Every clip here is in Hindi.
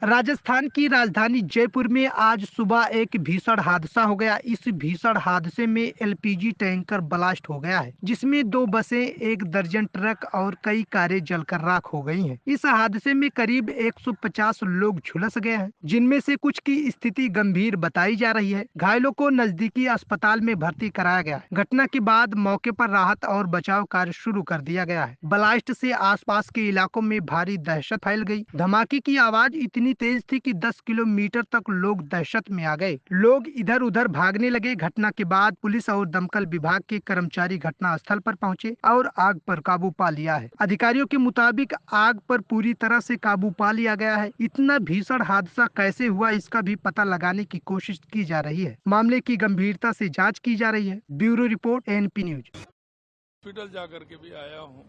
राजस्थान की राजधानी जयपुर में आज सुबह एक भीषण हादसा हो गया। इस भीषण हादसे में एलपीजी टैंकर ब्लास्ट हो गया है, जिसमें 2 बसें, 1 दर्जन ट्रक और कई कारें जलकर राख हो गई हैं। इस हादसे में करीब 150 लोग झुलस गए हैं, जिनमें से कुछ की स्थिति गंभीर बताई जा रही है। घायलों को नजदीकी अस्पताल में भर्ती कराया गया है। घटना के बाद मौके पर राहत और बचाव कार्य शुरू कर दिया गया है। ब्लास्ट से आसपास के इलाकों में भारी दहशत फैल गई। धमाके की आवाज इतनी तेज थी कि 10 किलोमीटर तक लोग दहशत में आ गए। लोग इधर उधर भागने लगे। घटना के बाद पुलिस और दमकल विभाग के कर्मचारी घटना स्थल पर पहुंचे और आग पर काबू पा लिया है। अधिकारियों के मुताबिक आग पर पूरी तरह से काबू पा लिया गया है। इतना भीषण हादसा कैसे हुआ, इसका भी पता लगाने की कोशिश की जा रही है। मामले की गंभीरता से जांच की जा रही है। Bureau report, NP news. Hospital जाकर के भी आया हूँ।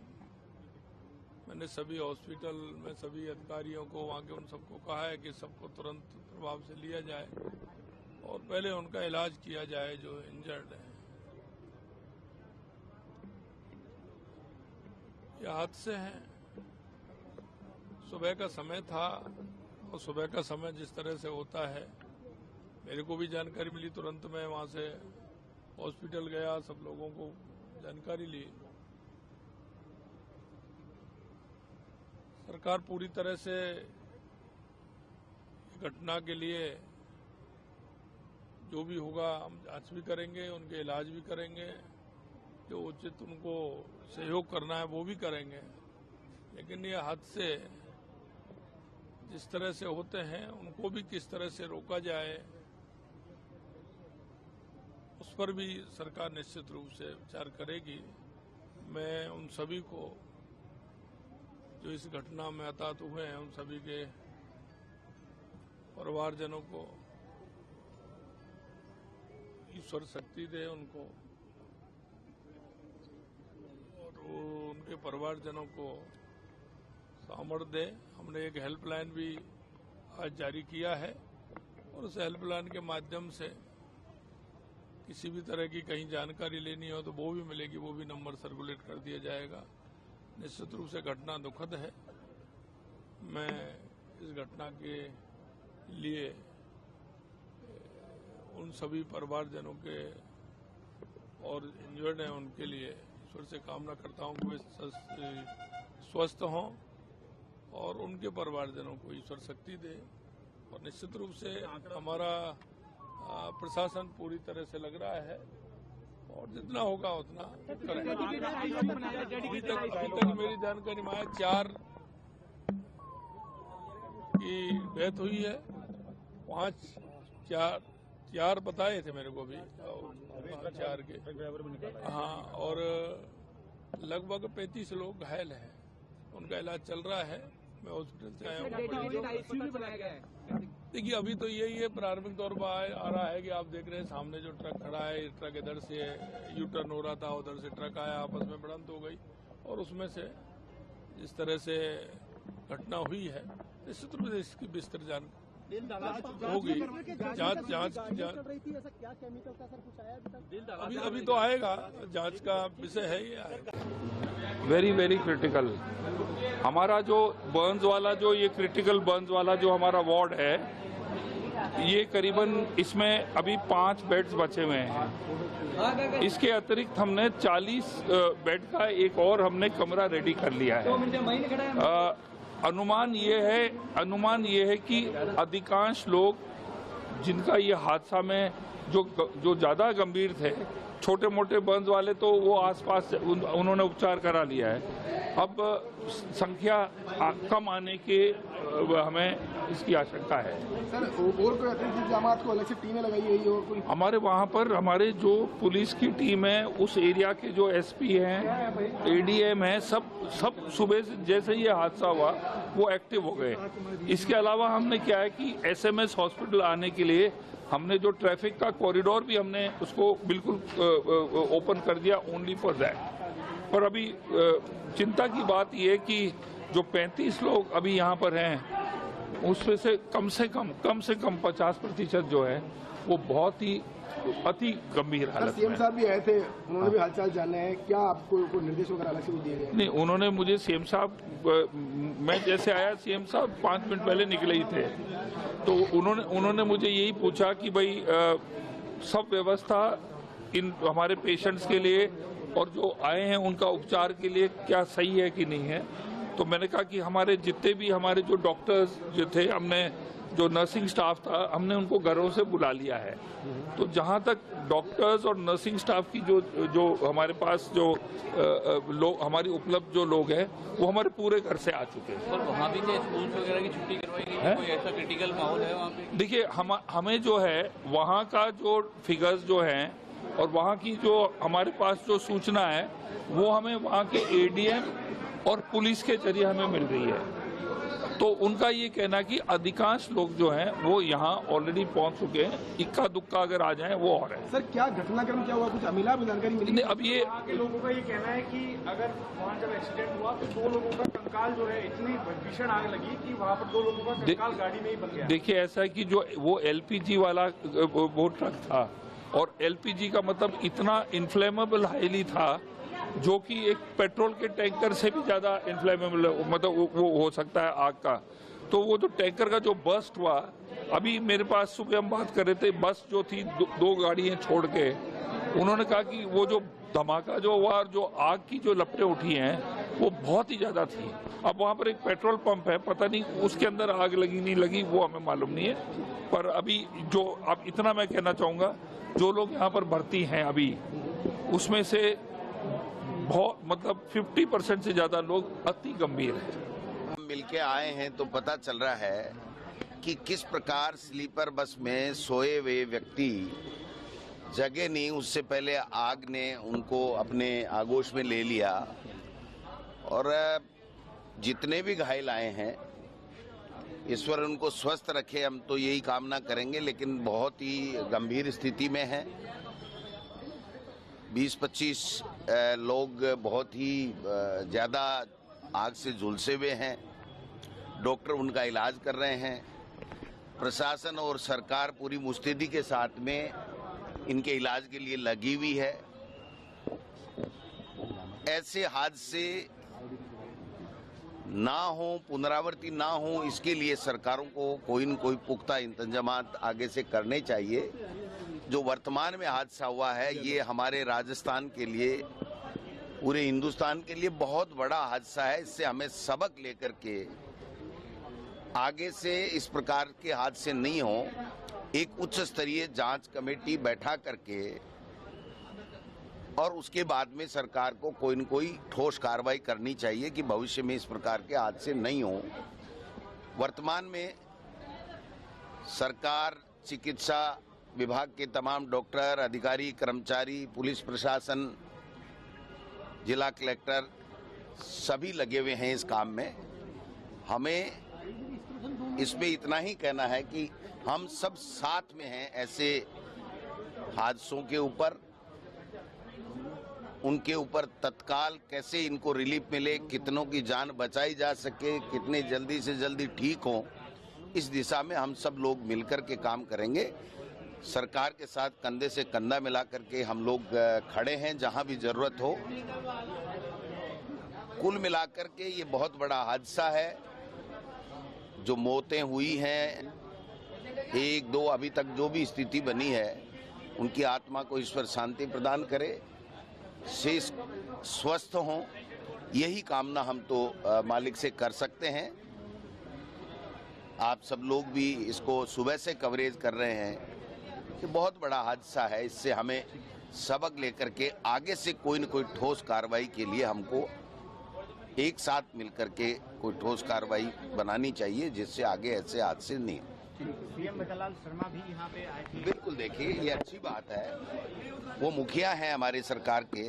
मैंने सभी हॉस्पिटल में सभी अधिकारियों को, वहाँ के उन सबको कहा है कि सबको तुरंत प्रभाव से लिया जाए और पहले उनका इलाज किया जाए जो इंजर्ड है। ये हादसे हैं। सुबह का समय था और सुबह का समय जिस तरह से होता है, मेरे को भी जानकारी मिली, तुरंत मैं वहाँ से हॉस्पिटल गया, सब लोगों को जानकारी ली। सरकार पूरी तरह से घटना के लिए जो भी होगा हम जांच भी करेंगे, उनके इलाज भी करेंगे, जो उचित उनको सहयोग करना है वो भी करेंगे। लेकिन ये हादसे जिस तरह से होते हैं उनको भी किस तरह से रोका जाए, उस पर भी सरकार निश्चित रूप से विचार करेगी। मैं उन सभी को जो इस घटना में हताहत हुए हैं, उन सभी के परिवारजनों को ईश्वर शक्ति दे उनको, और उनके परिवारजनों को सामर्थ्य दे। हमने एक हेल्पलाइन भी आज जारी किया है और उस हेल्पलाइन के माध्यम से किसी भी तरह की कहीं जानकारी लेनी हो तो वो भी मिलेगी, वो भी नंबर सर्कुलेट कर दिया जाएगा। निश्चित रूप से घटना दुखद है। मैं इस घटना के लिए उन सभी परिवारजनों के और इंजर्ड हैं उनके लिए ईश्वर से कामना करता हूं कि वे स्वस्थ हों और उनके परिवारजनों को ईश्वर शक्ति दे। और निश्चित रूप से हमारा प्रशासन पूरी तरह से लग रहा है और जितना होगा उतना करेंगे। अभी तक मेरी जानकारी में 4 की डेथ हुई है, 5 4 बताए थे मेरे को भी, 4 के। हाँ, और लगभग 35 लोग घायल हैं, उनका इलाज चल रहा है। मैं हॉस्पिटल से आया हूँ। देखिए, अभी तो यही है, प्रारंभिक तौर पर आ रहा है कि आप देख रहे हैं सामने जो ट्रक खड़ा है, ट्रक इधर से यू टर्न हो रहा था, उधर से ट्रक आया, आपस में भिड़ंत हो गई और उसमें से जिस तरह से घटना हुई है निश्चित रूप से इसकी विस्तृत जानकारी होगी। जांच अभी तो आएगा, जांच का विषय है, ये आएगा। Very critical. हमारा जो बर्न्स वाला, जो ये क्रिटिकल बर्न्स वाला जो हमारा वार्ड है, ये करीबन इसमें अभी 5 बेड्स बचे हुए हैं। इसके अतिरिक्त हमने 40 बेड का एक और हमने कमरा रेडी कर लिया है। अनुमान ये है कि अधिकांश लोग जिनका ये हादसा में जो ज़्यादा गंभीर थे, छोटे मोटे बर्न्स वाले तो वो आसपास उन्होंने उपचार करा लिया है। अब संख्या कम आने के हमें इसकी आशंका है। सर, और कोई अतिरिक्त जमात को अलग से टीमें लगाई गई और कोई? हमारे वहाँ पर हमारे जो पुलिस की टीम है, उस एरिया के जो एसपी हैं, एडीएम हैं, सब सुबह से जैसे ये हादसा हुआ वो एक्टिव हो गए। इसके अलावा हमने क्या है कि एसएमएस हॉस्पिटल आने के लिए हमने जो ट्रैफिक का कॉरिडोर भी हमने उसको बिल्कुल ओपन कर दिया, ओनली फॉर दैट। पर अभी चिंता की बात यह है कि जो 35 लोग अभी यहाँ पर हैं, उसमें से कम से कम 50% जो है वो बहुत ही अति गंभीर हालत सीएम में। साहब भी आए थे, उन्होंने भी हालचाल जाने हैं, क्या आपको कोई निर्देश वगैरह अलग से भी दिए गए? नहीं, उन्होंने मुझे सीएम साहब, मैं जैसे आया सीएम साहब 5 मिनट पहले निकले ही थे, तो उन्होंने मुझे यही पूछा कि भाई सब व्यवस्था इन हमारे पेशेंट्स के लिए और जो आए हैं उनका उपचार के लिए क्या सही है कि नहीं है। तो मैंने कहा कि हमारे जितने भी हमारे जो डॉक्टर्स जो थे, हमने जो नर्सिंग स्टाफ था, हमने उनको घरों से बुला लिया है। तो जहां तक डॉक्टर्स और नर्सिंग स्टाफ की जो हमारे पास जो लोग हमारी उपलब्ध जो लोग हैं वो हमारे पूरे घर से आ चुके हैं। सर वहाँ भी क्या स्कूल वगैरह की छुट्टी करवाई गई है? कोई ऐसा क्रिटिकल माहौल है वहाँ पे? देखिए, हमें जो है वहाँ का जो फिगर्स जो हैं और वहाँ की जो हमारे पास जो सूचना है वो हमें वहाँ के एडीएम और पुलिस के जरिए हमें मिल रही है। तो उनका ये कहना कि अधिकांश लोग जो हैं वो यहाँ ऑलरेडी पहुँच चुके हैं, इक्का दुक्का अगर आ जाएं वो और है। सर क्या घटनाक्रम क्या हुआ, कुछ अमिला भी जानकारी मिली? नहीं, अब ये वहाँ के लोगों का ये कहना है कि अगर वहाँ जब एक्सीडेंट हुआ तो 2 लोगों का कंकाल जो है, इतनी भीषण आग लगी कि वहाँ पर 2 लोगों का कंकाल गाड़ी में ही बन गया। देखिए, ऐसा है कि जो वो एलपीजी वाला वो ट्रक था, और एलपीजी का मतलब इतना इन्फ्लेमेबल हाईली था जो कि एक पेट्रोल के टैंकर से भी ज्यादा इन्फ्लेमेबल, मतलब वो हो सकता है आग का। तो वो जो टैंकर का जो बस्ट हुआ, अभी मेरे पास सुबह हम बात कर रहे थे, बस जो थी 2 गाड़ियां छोड़ के, उन्होंने कहा कि वो जो धमाका जो हुआ और जो आग की जो लपटें उठी हैं वो बहुत ही ज्यादा थी। अब वहाँ पर एक पेट्रोल पंप है, पता नहीं उसके अंदर आग लगी नहीं लगी वो हमें मालूम नहीं है। पर अभी जो अब इतना मैं कहना चाहूँगा, जो लोग यहाँ पर भर्ती हैं अभी, उसमें से बहुत मतलब 50% से ज्यादा लोग अति गंभीर हैं। हम मिलके आए हैं तो पता चल रहा है कि किस प्रकार स्लीपर बस में सोए हुए व्यक्ति जगह नहीं, उससे पहले आग ने उनको अपने आगोश में ले लिया। और जितने भी घायल आए हैं, ईश्वर उनको स्वस्थ रखे, हम तो यही कामना करेंगे। लेकिन बहुत ही गंभीर स्थिति में है। 20-25 लोग बहुत ही ज़्यादा आग से झुलसे हुए हैं। डॉक्टर उनका इलाज कर रहे हैं। प्रशासन और सरकार पूरी मुस्तैदी के साथ में इनके इलाज के लिए लगी हुई है। ऐसे हादसे ना हो, पुनरावृत्ति ना हो, इसके लिए सरकारों को कोई न कोई पुख्ता इंतजामात आगे से करने चाहिए। जो वर्तमान में हादसा हुआ है, ये हमारे राजस्थान के लिए, पूरे हिंदुस्तान के लिए बहुत बड़ा हादसा है। इससे हमें सबक लेकर के आगे से इस प्रकार के हादसे नहीं हो, एक उच्च स्तरीय जांच कमेटी बैठा करके और उसके बाद में सरकार को कोई न कोई ठोस कार्रवाई करनी चाहिए कि भविष्य में इस प्रकार के हादसे नहीं हो। वर्तमान में सरकार, चिकित्सा विभाग के तमाम डॉक्टर, अधिकारी, कर्मचारी, पुलिस प्रशासन, जिला कलेक्टर सभी लगे हुए हैं इस काम में। हमें इसमें इतना ही कहना है कि हम सब साथ में हैं ऐसे हादसों के ऊपर। उनके ऊपर तत्काल कैसे इनको रिलीफ मिले, कितनों की जान बचाई जा सके, कितने जल्दी से जल्दी ठीक हो, इस दिशा में हम सब लोग मिलकर के काम करेंगे। सरकार के साथ कंधे से कंधा मिला करके हम लोग खड़े हैं जहां भी जरूरत हो। कुल मिलाकर के ये बहुत बड़ा हादसा है। जो मौतें हुई हैं, 1-2 अभी तक जो भी स्थिति बनी है, उनकी आत्मा को ईश्वर शांति प्रदान करे, शेष स्वस्थ हों, यही कामना हम तो मालिक से कर सकते हैं। आप सब लोग भी इसको सुबह से कवरेज कर रहे हैं। ये बहुत बड़ा हादसा है। इससे हमें सबक लेकर के आगे से कोई न कोई ठोस कार्रवाई के लिए हमको एक साथ मिलकर के कोई ठोस कार्रवाई बनानी चाहिए, जिससे आगे ऐसे हादसे नहीं हो। सीएम बच्चूलाल शर्मा भी यहाँ पे आए थे। बिल्कुल, देखिए ये अच्छी बात है। वो मुखिया हैं हमारे सरकार के,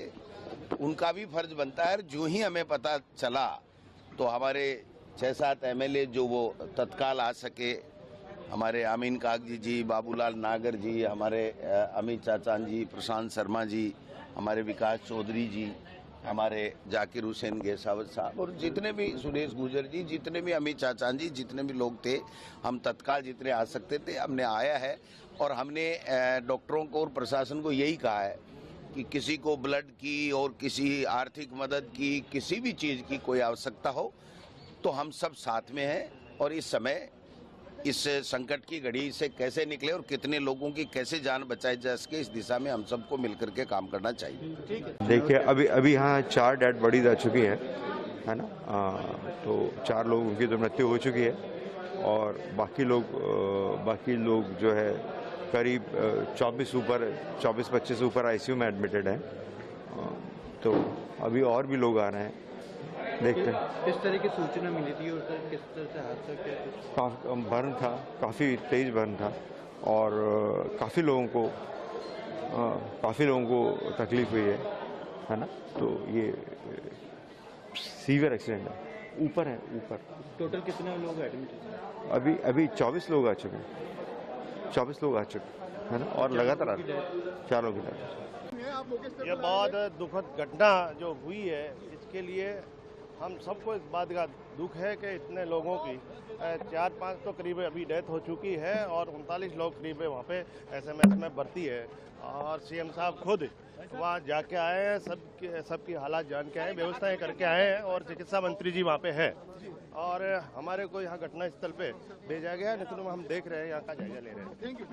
उनका भी फर्ज बनता है। जो ही हमें पता चला तो हमारे 6-7 एमएलए जो वो तत्काल आ सके, हमारे अमीन कागजी जी, बाबूलाल नागर जी, हमारे अमित चाचान जी, प्रशांत शर्मा जी, हमारे विकास चौधरी जी, हमारे जाकिर हुसैन गेसावत साहब और जितने भी सुरेश गुर्जर जी, जितने भी अमित चाचान जी, जितने भी लोग थे, हम तत्काल जितने आ सकते थे हमने आया है। और हमने डॉक्टरों को और प्रशासन को यही कहा है कि किसी को ब्लड की और किसी आर्थिक मदद की, किसी भी चीज़ की कोई आवश्यकता हो तो हम सब साथ में हैं। और इस समय इस संकट की घड़ी से कैसे निकले और कितने लोगों की कैसे जान बचाई जा सके, इस दिशा में हम सबको मिलकर के काम करना चाहिए। देखिए अभी यहाँ 4 डेड बॉडीज आ चुकी हैं, है ना। तो 4 लोगों की तो मृत्यु हो चुकी है और बाकी लोग जो है करीब 24-25 ऊपर आईसीयू में एडमिटेड हैं। तो अभी और भी लोग आ रहे हैं, देखते हैं। किस तरह की सूचना मिली थी और सर किस तरह से हादसा बर्न था, काफ़ी तेज बर्न था और काफ़ी लोगों को तकलीफ हुई है ना। तो ये सीवियर एक्सीडेंट है। ऊपर टोटल कितने लोग एडमिट हैं? अभी 24 लोग आ चुके हैं, है ना। और लगातार 4 लोगों की डेथ। ये बहुत दुखद घटना जो हुई है, इसके लिए हम सबको इस बात का दुख है कि इतने लोगों की 4-5 तो करीब अभी डेथ हो चुकी है और 39 लोग करीब वहाँ पे एसएमएस में भर्ती है। और सीएम साहब खुद वहाँ जाके आए हैं, सबकी हालात जान के आए, व्यवस्थाएं करके आए हैं और चिकित्सा मंत्री जी वहाँ पे है और हमारे को यहाँ घटना स्थल पे भेजा गया। नितिन हम देख रहे हैं, यहाँ का जायजा ले रहे हैं। Thank you.